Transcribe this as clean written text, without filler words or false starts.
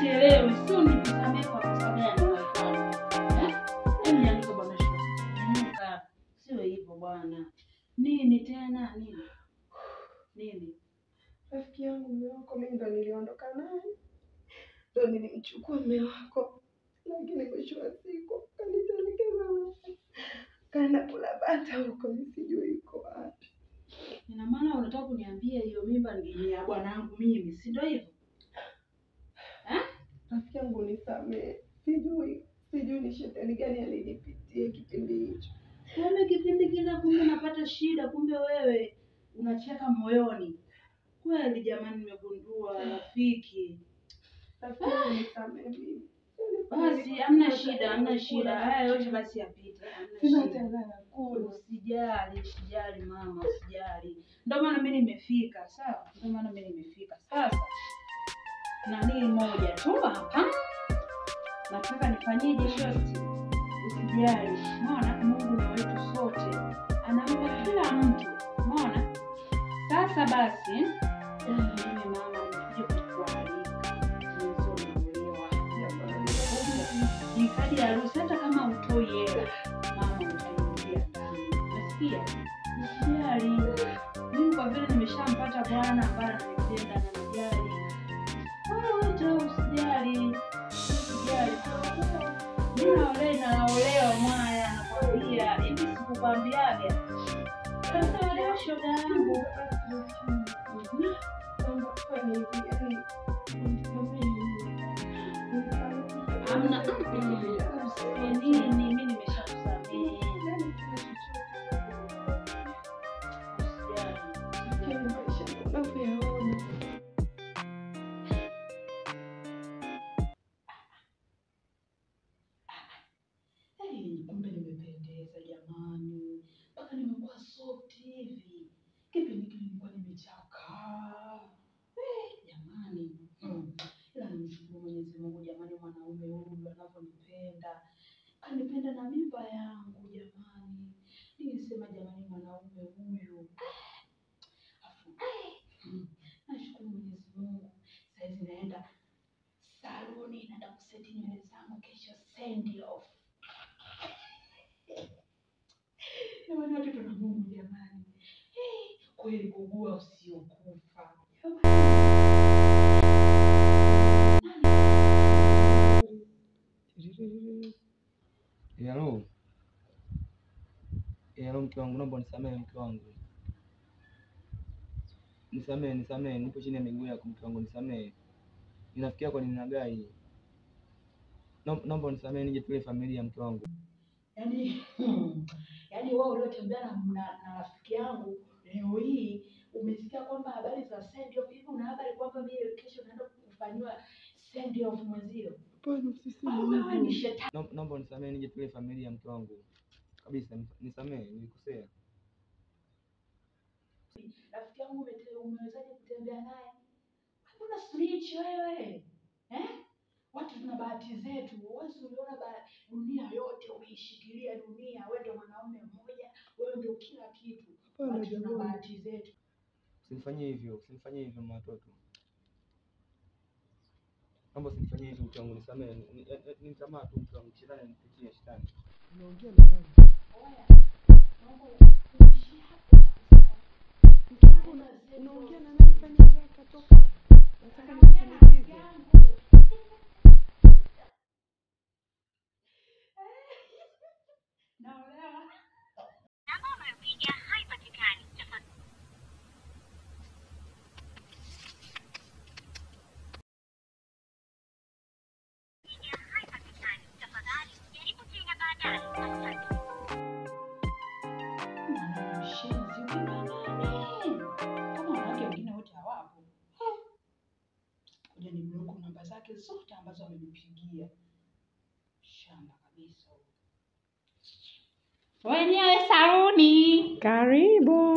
sielewi, sio nikusamee kwa kosa gani unafanya. Hebu niandike bwana shoga. Sio hivyo bwana. Nini tena nini? Nini? Rafiki yangu mume wako mimi ndo niliondoka naye. Ndo nilimchukua mume wako. Lakini mwisho wa siku kanitelekeza wewe. Kana kula bata huko nisijui yuko wapi. Ina maana unataka kuniambia hiyo mimba ni ya bwanangu mimi, si ndio hivyo? Rafiki yangu nisamee. Sijui ni shetani gani alinipitia kipindi hicho. Kumbe kipindi kile kumbe napata shida, kumbe wewe unacheka moyoni. Kweli jamani, nimegundua rafiki. Rafiki yangu nisamee mimi. Basi hamna shida. Haya yote basi yapite. Hamna shida. Usijali mama, usijali. Ndio maana mimi nimefika, sawa? Sasa na nini moja tu hapa. Nataka nifanyeje shosti? Usijali. Unaona Mungu ni wetu sote. Anampa kila mtu. Unaona? Sasa basi mimi mama nimekuja kukualika. Ni kadi ya harusi, hata kama utoi hela mama utaingia ndani. Unasikia? Usijali. Mimi kwa vile nimeshampata bwana ambaye ananipenda na anijali. Usijali. Naolewa mwaya nakwambia. Hivi sikukwambiaga. Sasa leo shoga yangu. Hamna nini, mimi nimeshakusamehe. Kumbe nimependeza jamani. Mpaka nimekuwa soft hivi. Kipindi kile nilikuwa nimechakaa. Jamani. Ila nimshukuru Mwenyezi Mungu jamani, mwanaume huyu anavyonipenda. Kanipenda na mimba yangu jamani. Nilisema jamani, mwanaume huyu. Nashukuru Mwenyezi Mungu. Sasa naenda saluni, naenda kuseti nywele zangu, kesho send off. Jamani, watoto na Mungu jamani. Kweli kugua usiokufa. Hello mke wangu, naomba nisamehe mke wangu. Nisamehe, nipo chini ya miguu yako mke wangu, nisamehe. Ninafikia kwa nini nagai? Naomba nisamehe, nije tule familia mke wangu. Yaani wewe uliotembea na rafiki yangu leo hii umesikia kwamba habari za send off hivi, una habari kwamba mimi kesho naenda kufanywa send off mwezio? Hapana, usiseme hivyo. Naomba nisamehe, nije tule familia mke wangu. Kabisa nisamehe, nilikosea. Rafiki yangu umewezaje kutembea naye? Mbona snitch wewe? Watu tuna bahati zetu. Wewe uliona dunia yote umeishikilia dunia. Wewe ndio mwanaume mmoja, wewe ndio kila kitu. Watu tuna bahati zetu. Usinifanyie hivyo mama watoto. Naomba usinifanyie hivyo mke wangu, nisamehe. Ni tamaa tu mke wangu, shetani anipitie shetani. Unaongea na nani? Unaongea na nani? Fanya haraka toka. Nataka nisindikize. Naolewa. Namba unayopiga haipatikani. Tafadhali jaribu tena baadaye. Namba zake zote ambazo amenipigia. Shamba kabisa. Wenyewe saluni. Karibu.